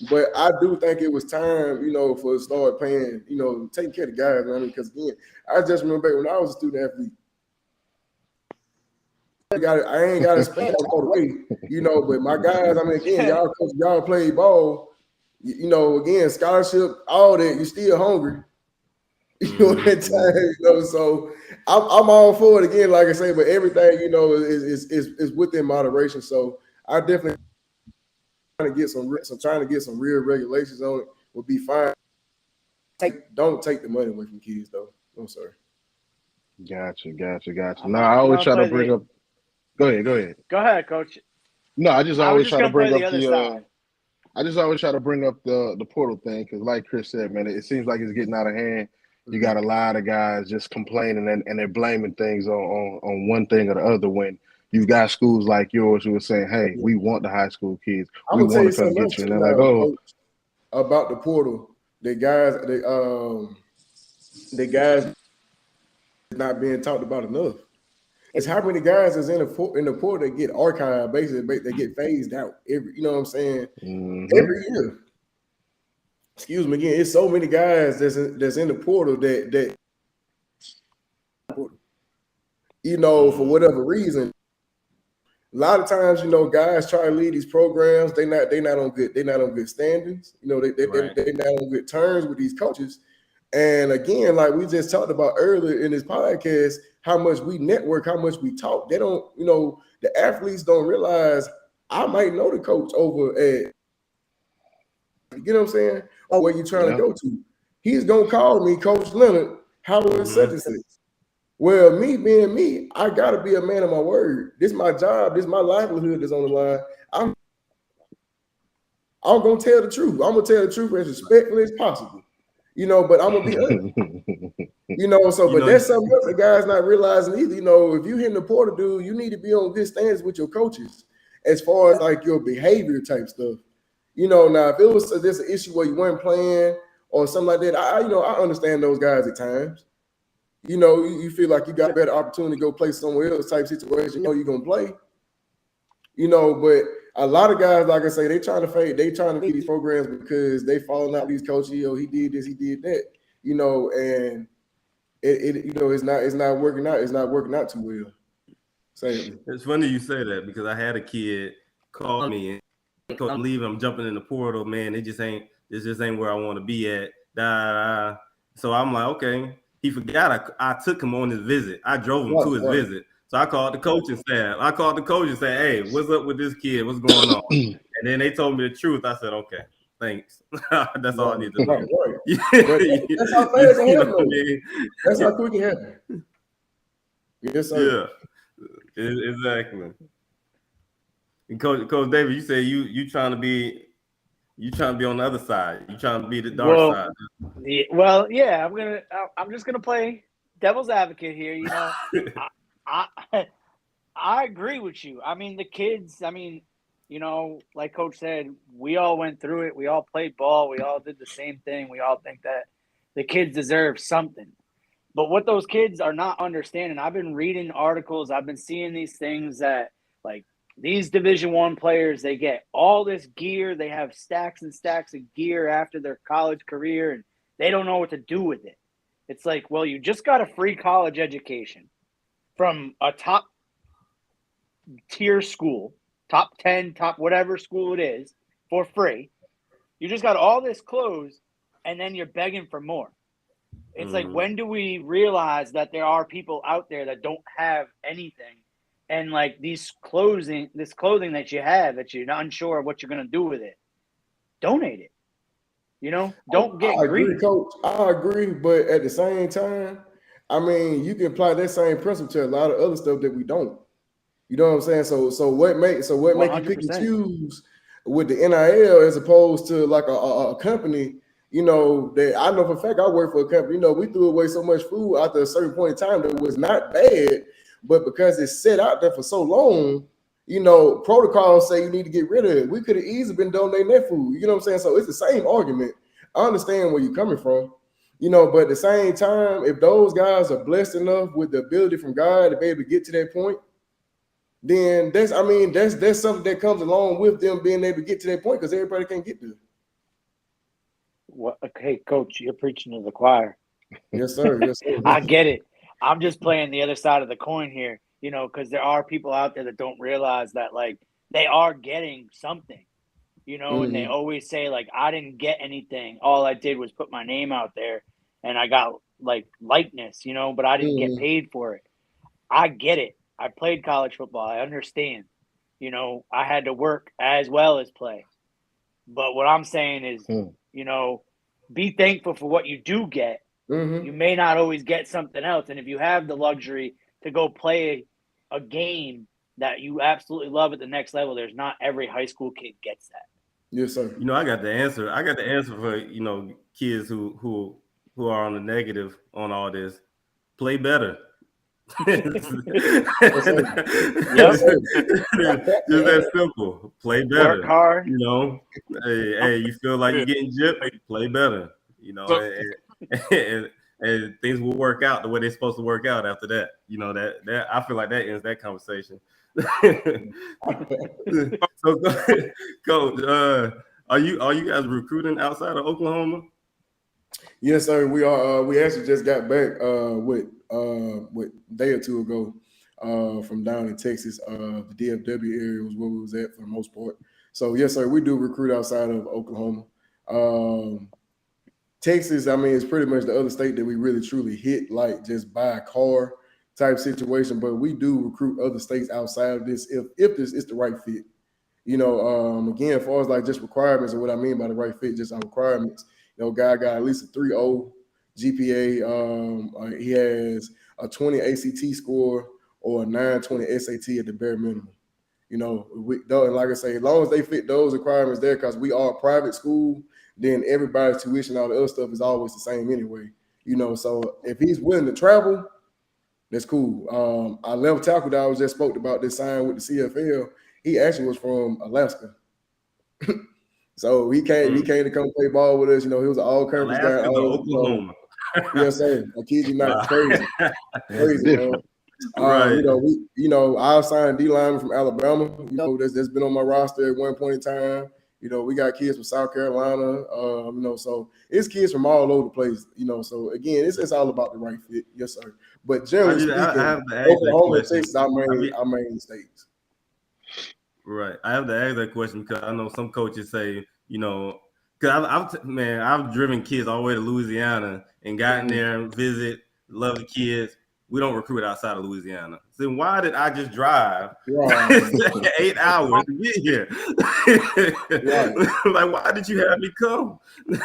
But I do think it was time, for start paying, taking care of the guys. I mean, because again, I just remember back when I was a student athlete, I ain't got to spend all the way, But my guys, I mean, again, y'all play ball, again, scholarship, all that. You still hungry, at times, So I'm all for it again, like I say. But everything, is within moderation. So I definitely trying to get some real regulations on it would be fine. Don't take the money away from kids, though. No, sir. Gotcha. No, I always try to bring up. Go ahead. Go ahead, Coach. No, I just always try to bring up the I just always try to bring up the portal thing because, like Chris said, man, it seems like it's getting out of hand. You got a lot of guys just complaining and they're blaming things on one thing or the other when you've got schools like yours who are saying, hey, we want the high school kids. We want to come get you. And they're like, oh. About the portal, the guys not being talked about enough. It's how many guys is in the portal that get archived, basically they get phased out every, you know what I'm saying? Every year. Excuse me again, it's so many guys that's in the portal that for whatever reason. A lot of times, guys try to lead these programs. They're not on good standings. They're not on good terms with these coaches. And again, like we just talked about earlier in this podcast, how much we network, how much we talk. They don't, the athletes don't realize I might know the coach over at, you know what I'm saying? Or where you trying to go to. He's gonna call me, Coach Leonard, how is such and such? Well, me being me, I gotta be a man of my word. This is my job, this is my livelihood that's on the line. I'm gonna tell the truth. I'm gonna tell the truth as respectfully as possible. But I'm gonna be honest. But that's something else the guys not realizing either. If you hitting the portal, dude, you need to be on good standards with your coaches as far as like your behavior type stuff. Now if it was just an issue where you weren't playing or something like that, I understand those guys at times. You feel like you got a better opportunity to go play somewhere else type situation, you're gonna play. But a lot of guys, like I say, they trying to get these programs because they falling out with these coaches, he did this, he did that, and it's not working out. It's not working out too well. Sadly. It's funny you say that because I had a kid call me and I'm leaving, I'm jumping in the portal, man. This just ain't where I want to be at. So I'm like, okay. He forgot I took him on his visit. I drove him to his visit. So I called the coaching staff. I called the coach and said, hey, what's up with this kid? What's going on? And then they told me the truth. I said, okay, thanks. That's all I need to know. That's how fast it happens. That's how quick it happens. Yes, sir. Yeah, exactly. And Coach David, you say you trying to be on the other side. You trying to be the dark side. Yeah. I'm just gonna play devil's advocate here. I agree with you. I mean, the kids. I mean, like Coach said, we all went through it. We all played ball. We all did the same thing. We all think that the kids deserve something. But what those kids are not understanding, I've been reading articles. I've been seeing these things that like. These Division I players, they get all this gear. They have stacks and stacks of gear after their college career, and they don't know what to do with it. It's like, well, you just got a free college education from a top tier school, top 10, top whatever school it is, for free. You just got all this clothes, and then you're begging for more. It's like, when do we realize that there are people out there that don't have anything? And like this clothing that you have that you're not unsure of what you're gonna do with it, donate it. Don't get greedy. Coach. I agree, but at the same time, I mean, you can apply that same principle to a lot of other stuff that we don't. You know what I'm saying? So what make you pick and 100%. choose with the NIL as opposed to like a company? You know, that I know for a fact I work for a company. You know, we threw away so much food after a certain point in time that was not bad, but because it's set out there for so long, you know, protocols say you need to get rid of it. We could have easily been donating that food. You know what I'm saying? So it's the same argument. I understand where you're coming from. You know, but at the same time, if those guys are blessed enough with the ability from God to be able to get to that point, then that's something that comes along with them being able to get to that point because everybody can't get there. What? Okay, Coach, you're preaching to the choir. Yes, sir. Yes, sir. I get it. I'm just playing the other side of the coin here, you know, because there are people out there that don't realize that, like, they are getting something, you know, and they always say, like, I didn't get anything. All I did was put my name out there and I got, like, likeness, you know, but I didn't get paid for it. I get it. I played college football. I understand. You know, I had to work as well as play. But what I'm saying is, you know, be thankful for what you do get. You may not always get something else. And if you have the luxury to go play a game that you absolutely love at the next level, there's not every high school kid gets that. Yes, sir. You know, I got the answer. I got the answer for, you know, kids who are on the negative on all this. Play better. Just that simple. Play better. Work hard. You know, hey, you feel like you're getting gypped, play better. You know, and things will work out the way they're supposed to work out after that. You know, that I feel like that ends that conversation. So, Coach, are you guys recruiting outside of Oklahoma? Yes, sir. We are. We actually just got back with a day or two ago from down in Texas. The DFW area was where we was at for the most part. So yes, sir. We do recruit outside of Oklahoma. Texas, I mean, it's pretty much the other state that we really truly hit, like just by a car type situation. But we do recruit other states outside of this if this is the right fit. You know, again, as far as like just requirements and what I mean by the right fit, just on requirements. You know, guy got at least a 3.0 GPA. He has a 20 ACT score or a 920 SAT at the bare minimum. You know, and like I say, as long as they fit those requirements there, because we are a private school, then everybody's tuition, all the other stuff is always the same anyway. You know, so if he's willing to travel, that's cool. Our left tackle that I was just spoke about this sign with the CFL, he actually was from Alaska. So he came to come play ball with us. You know, he was an all-conference guy. Oklahoma. Yes, sir. I kid you not. Crazy, man. Right. You know, I signed D lineman from Alabama. You know, that's been on my roster at one point in time. You know, we got kids from South Carolina. You know, so it's kids from all over the place. You know, so again, it's all about the right fit. Yes, sir. But generally speaking, Oklahoma and Texas, our main states. Right. I have to ask that question because I know some coaches say, you know, because I've driven kids all the way to Louisiana and gotten there and visit, love the kids. We don't recruit outside of Louisiana. So why did I just drive 8 hours to get here? Like, why did you have me come?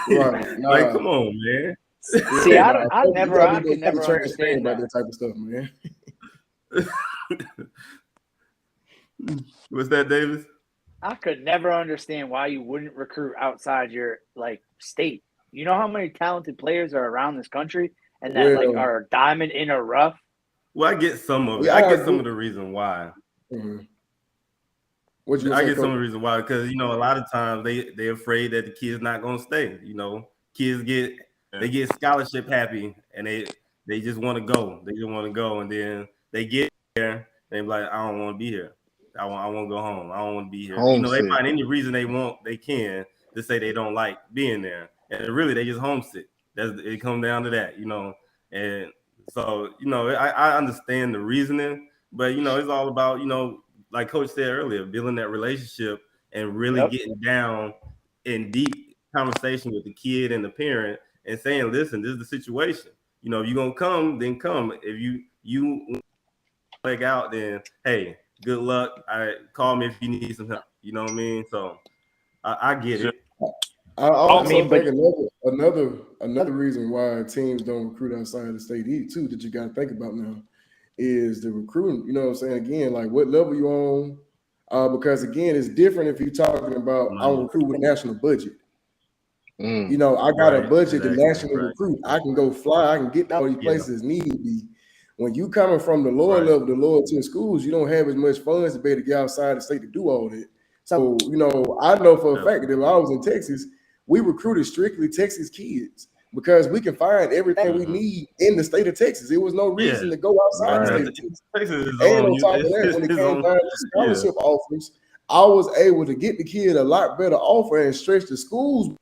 Like, come on, man. See, I can never understand about that type of stuff, man. What's that, Davis? I could never understand why you wouldn't recruit outside your state. You know how many talented players are around this country and that are a diamond in a rough? Well, I get some of it. I get some of the reason why. Mm-hmm. I get some of the reason why because you know a lot of times they're afraid that the kid's not gonna stay. You know, kids get scholarship happy and they just want to go. They just want to go, and then they get there and they're like, I don't want to be here. I want to go home. I don't want to be here. You know, they find any reason they can to say they don't like being there, and really they just homesick. It comes down to that, you know. And so, you know, I understand the reasoning, but you know, it's all about, you know, like Coach said earlier, building that relationship and really getting down in deep conversation with the kid and the parent and saying, listen, this is the situation. You know, if you're gonna come, then come. If you leg out, then hey, good luck. Call me if you need some help. You know what I mean? So I get it. I also think another reason why teams don't recruit outside of the state too that you got to think about now is the recruiting. You know what I'm saying? Again, like what level you on? Because again, it's different if you're talking about I don't recruit with national budget. You know, I got a budget to nationally recruit. I can go fly. I can get all these places need to be. When you coming from the lower level, the lower tier schools, you don't have as much funds to be able to get outside the state to do all that. So, you know, I know for a fact that if I was in Texas, we recruited strictly Texas kids because we can find everything we need in the state of Texas. There was no reason to go outside the state of Texas. And on top of that, when it came down to scholarship offers, I was able to get the kid a lot better offer and stretch the schools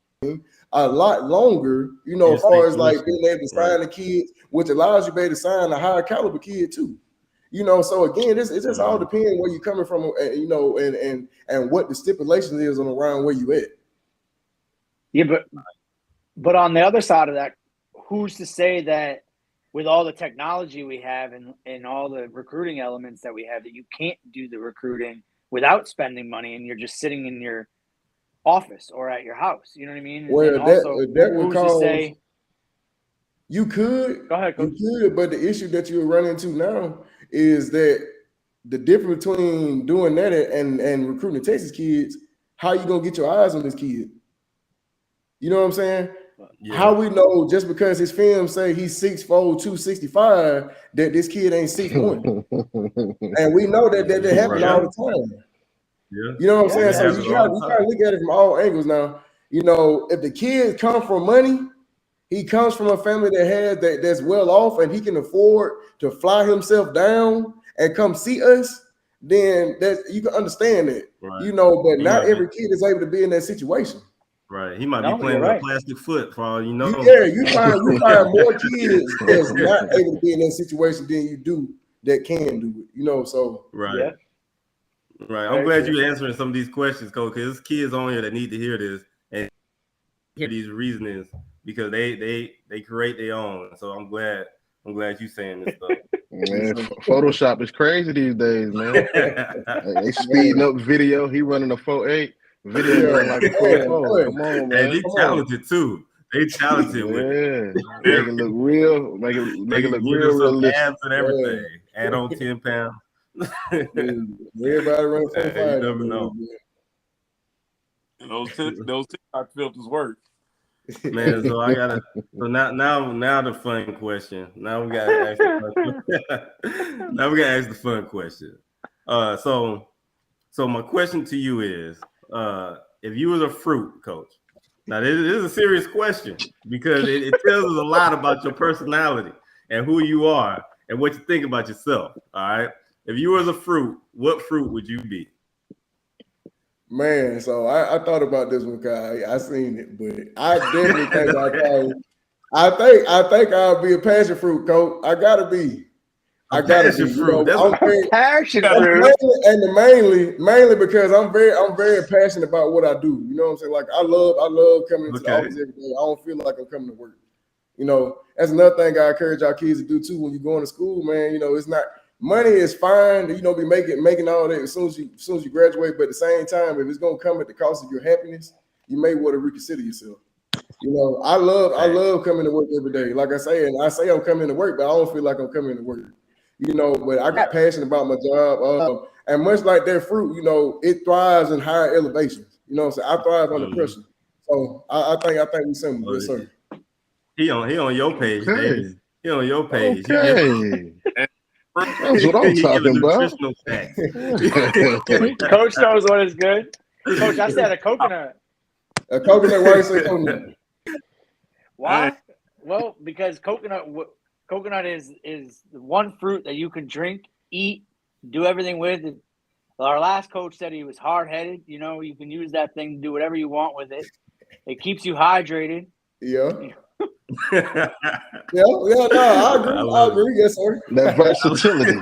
a lot longer, you know, as far as like being able to sign the kids, which allows you to be able to sign a higher caliber kid too. You know, so again, it just all depends where you're coming from, you know, and what the stipulation is on around where you at. Yeah, but on the other side of that, who's to say that with all the technology we have and all the recruiting elements that we have, that you can't do the recruiting without spending money and you're just sitting in your office or at your house? You know what I mean? Well, and also, that would cause, say, you could, go ahead, Coach. You could, but the issue that you run into now is that the difference between doing that and recruiting the Texas kids, how you gonna get your eyes on this kid? You know what I'm saying? Yeah. How we know just because his film say he's 6'4", 265, that this kid ain't 6'1", and we know that happens all the time. Yeah. You know what I'm saying? So you gotta look at it from all angles now. You know, if the kid comes from money, he comes from a family that's well off and he can afford to fly himself down and come see us, then you can understand it. Right. You know, but not every kid is able to be in that situation. Right. He might be playing with a plastic foot for all you know. You find more kids that's not able to be in that situation than you do that can do it. You know, so right. Right. I'm glad you're answering some of these questions, Coach, because there's kids on here that need to hear this and hear these reasonings because they create their own. So I'm glad you saying this stuff. Man, Photoshop is crazy these days, man. They speeding up video. He running a 4.8. Video running like a 4.4. Come on, man. And they talented too. They talented with it. Make it look real. Make it look real. Abs and everything. Add on 10 pounds. Everybody running 45. You never know. Those TikTok filters work. Man, so I gotta. So now the fun question. Now we gotta ask the fun question. So my question to you is, if you was a fruit, Coach. Now this is a serious question because it tells us a lot about your personality and who you are and what you think about yourself. All right. If you was a fruit, what fruit would you be? Man, so I thought about this one, guy. I seen it, but I definitely think I think I'll be a passion fruit, Coach. I gotta be. I gotta be. Fruit. I'm passion fruit, and mainly because I'm very passionate about what I do. You know what I'm saying? Like I love coming into the office every day. I don't feel like I'm coming to work. You know, that's another thing I encourage our kids to do too. When you're going to school, man, you know, it's not. Money is fine, you know, be making all that as soon as you graduate, but at the same time, if it's gonna come at the cost of your happiness, you may want to reconsider yourself. You know, I love coming to work every day. Like I say I'm coming to work, but I don't feel like I'm coming to work. You know, but I got passionate about my job. And much like that fruit, you know, it thrives in higher elevations. You know what I'm saying? I thrive under pressure. So I think we similar. Yes, sir. He on your page, David. He on your page. Okay. That's what I'm talking about. Coach knows what is good. Coach, I said a coconut. A coconut, why you say coconut? Why? Well, because coconut is the one fruit that you can drink, eat, do everything with. Our last coach said he was hard-headed. You know, you can use that thing to do whatever you want with it. It keeps you hydrated. Yeah. I agree. Yes, sir. That versatility.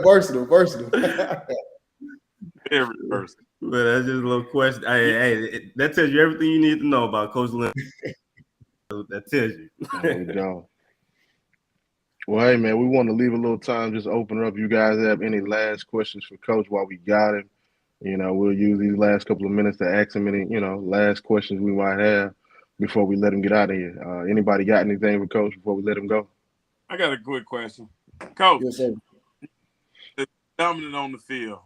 Versatile. Very versatile. But that's just a little question. Hey, that tells you everything you need to know about Coach Leonard. That tells you. There we go. Well, hey, man, we want to leave a little time, just open it up. You guys have any last questions for Coach while we got him? You know, we'll use these last couple of minutes to ask him any, you know, last questions we might have before we let him get out of here. Anybody got anything for Coach before we let him go? I got a quick question. Coach, Yes, sir. dominant on the field.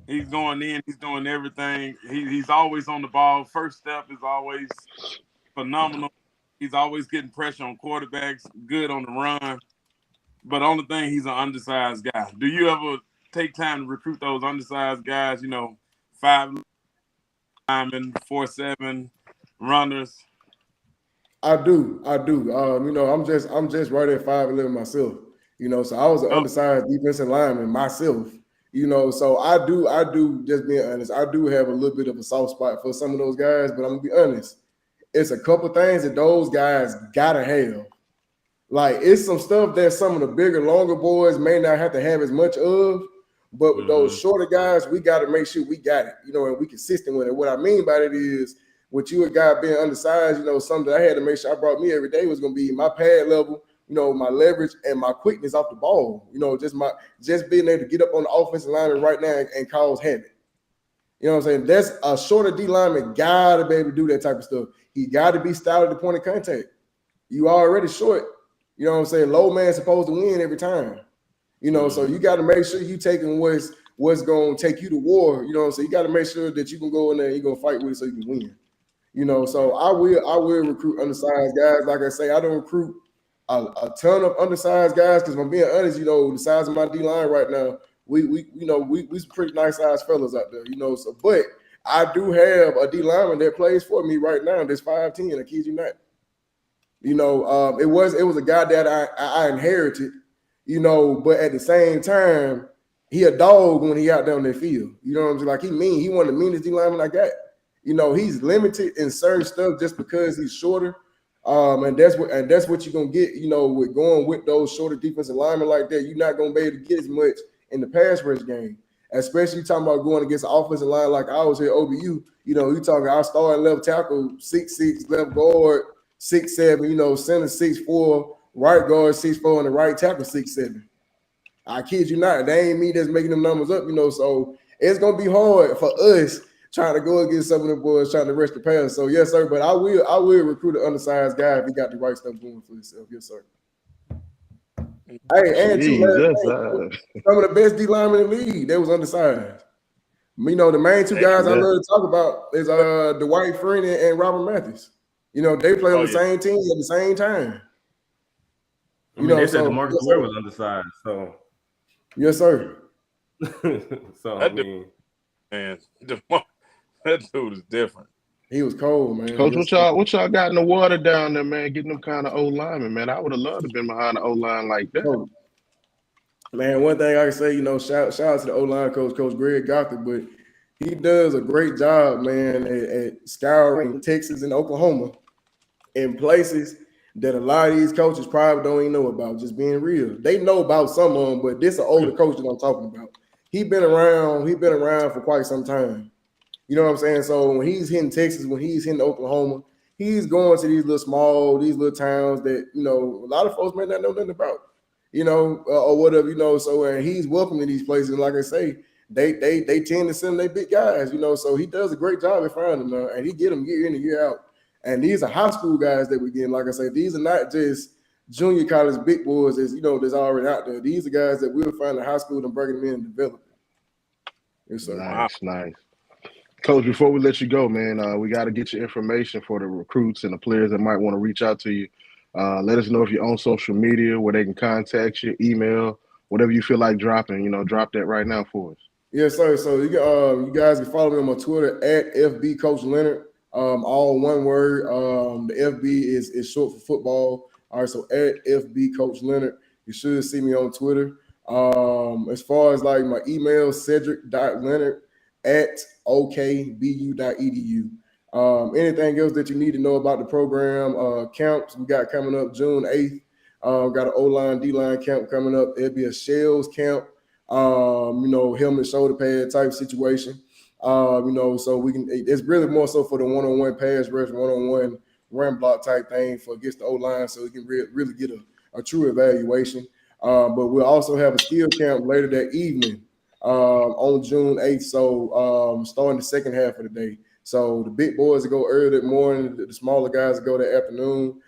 He's going in. He's doing everything. He's always on the ball. First step is always phenomenal. He's always getting pressure on quarterbacks. Good on the run. But the only thing, he's an undersized guy. Do you ever take time to recruit those undersized guys? 5 linemen, 4'7" runners. I do. I'm just right at 5'11" myself. So I was an undersized defensive lineman myself. So I do. Just being honest, I do have a little bit of a soft spot for some of those guys. But I'm gonna be honest, it's a couple things that those guys gotta have. Like it's some stuff that some of the bigger, longer boys may not have to have as much of. But with those shorter guys, we got to make sure we got it, and we consistent with it. What I mean by it is, with you a guy being undersized, something that I had to make sure I brought me every day was going to be my pad level, my leverage and my quickness off the ball. Just being able to get up on the offensive line right now and cause havoc. You know what I'm saying? That's a shorter D lineman got to be able to do that type of stuff. He got to be stout at the point of contact. You already short. You know what I'm saying? Low man's supposed to win every time. So you got to make sure you taking what's going to take you to war. So you got to make sure that you can go in there and you're going to fight with it so you can win. So I will recruit undersized guys. Like I say, I don't recruit a ton of undersized guys because if I'm being honest, the size of my D line right now, we some pretty nice sized fellas out there. So but I do have a D lineman that plays for me right now. That's 5'10". I kid you not. It was a guy that I inherited. But at the same time, he a dog when he out there on that field. You know what I'm saying? Like he one of the meanest D linemen I got. He's limited in certain stuff just because he's shorter. And that's what you're gonna get, with going with those shorter defensive linemen like that. You're not gonna be able to get as much in the pass rush game. Especially talking about going against an offensive line like I was here at OBU. You talking our starting left tackle, 6'6", left guard, 6'7", center 6'4". Right guard 6'4" and the right tackle 6'7". I kid you not. That ain't me that's making them numbers up, So it's gonna be hard for us trying to go against some of the boys trying to rush the pass. So yes, sir. But I will recruit an undersized guy if he got the right stuff going for himself. Yes, sir. Hey, and some of the best D linemen in the league, they was undersized. The main two guys I love to talk about is Dwight Freeney and Robert Mathis. They play on the same team at the same time. They said DeMarcus Ware was undersized, so yes, sir. So that dude is different. He was cold, man. Coach, what y'all got in the water down there, man? Getting them kind of old linemen, man. I would have loved to have been behind the O line like that. Oh, man, one thing I can say, shout out to the O line coach, Coach Greg Gothard, but he does a great job, man, at scouring Texas and Oklahoma in places that a lot of these coaches probably don't even know about, just being real. They know about some of them, but this is an older coach that I'm talking about. He been around for quite some time. You know what I'm saying? So when he's hitting Texas, when he's hitting Oklahoma, he's going to these little towns that, a lot of folks may not know nothing about, or whatever, so and he's welcome to these places. And like I say, they tend to send their big guys, so he does a great job at finding them, and he get them year in and year out. And these are high school guys that we get. Like I say, these are not just junior college big boys that's already out there. These are guys that we'll find in high school and bring them in and develop. Yes, sir. Nice. Coach, before we let you go, man, we got to get your information for the recruits and the players that might want to reach out to you. Let us know if you're on social media, where they can contact you, email, whatever you feel like dropping. Drop that right now for us. Yes, sir. So you guys can follow me on my Twitter at FB Coach Leonard. All one word. The FB is short for football. All right, so at FB Coach Leonard. You should see me on Twitter. As far as like my email, cedric.leonard@okbu.edu. Anything else that you need to know about the program, camps we got coming up June 8th. Got an O-line, D-line camp coming up. It'll be a shells camp, helmet, shoulder pad type situation. So we can, it's really more so for the one-on-one pass rush, one-on-one run block type thing for against the O-line, so we can really get a true evaluation. But we'll also have a skill camp later that evening on June 8th. So starting the second half of the day. So the big boys will go early that morning, the smaller guys will go that afternoon.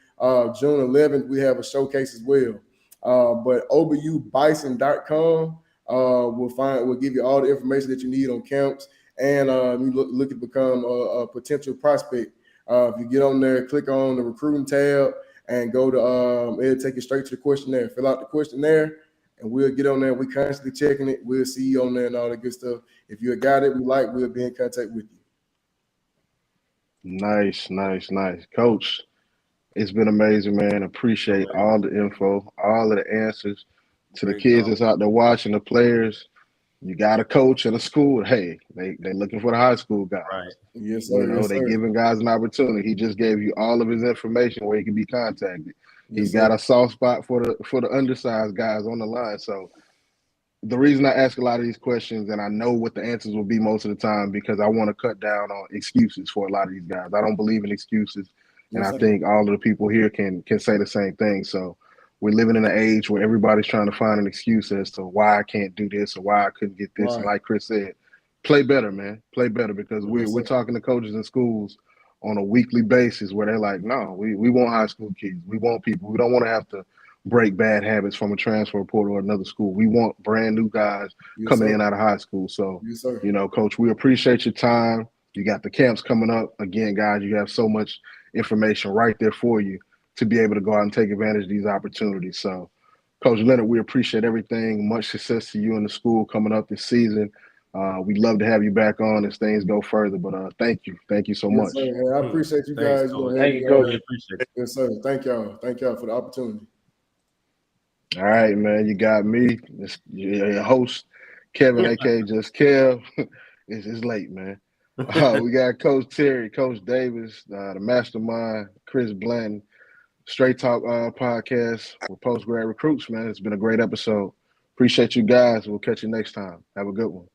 June 11th, we have a showcase as well. But obubison.com will give you all the information that you need on camps, and you look to become a potential prospect. If you get on there, click on the recruiting tab and go to it'll take you straight to the questionnaire. Fill out the questionnaire, and we'll get on there. We're constantly checking it. We'll see you on there and all that good stuff. If you got it, we'll be in contact with you. Nice. Coach, it's been amazing, man. Appreciate all the info, all of the answers to the kids that's out there watching, the players. You got a coach and a school. Hey, they looking for the high school guys. Right. Yes, sir. They giving guys an opportunity. He just gave you all of his information where he can be contacted. He's got a soft spot for the undersized guys on the line. So the reason I ask a lot of these questions, and I know what the answers will be most of the time, because I want to cut down on excuses for a lot of these guys. I don't believe in excuses, and I think all of the people here can say the same thing. So we're living in an age where everybody's trying to find an excuse as to why I can't do this or why I couldn't get this. And like Chris said, play better, man. Play better, because we're talking to coaches in schools on a weekly basis where they're like, no, we want high school kids. We want people. We don't want to have to break bad habits from a transfer portal or another school. We want brand new guys coming in out of high school. So, Coach, we appreciate your time. You got the camps coming up. Again, guys, you have so much information right there for you to be able to go out and take advantage of these opportunities. So, Coach Leonard, we appreciate everything. Much success to you in the school coming up this season. We'd love to have you back on as things go further, but thank you. Thank you so much. Sir. Hey, I appreciate you guys. Thank you, Coach. Yes, sir. Thank y'all. Thank y'all for the opportunity. All right, man. You got me, your host, Kevin, aka Just Kev. It's late, man. We got Coach Terry, Coach Davis, the mastermind, Chris Blanton, Straight Talk podcast with post-grad recruits, man. It's been a great episode. Appreciate you guys. We'll catch you next time. Have a good one.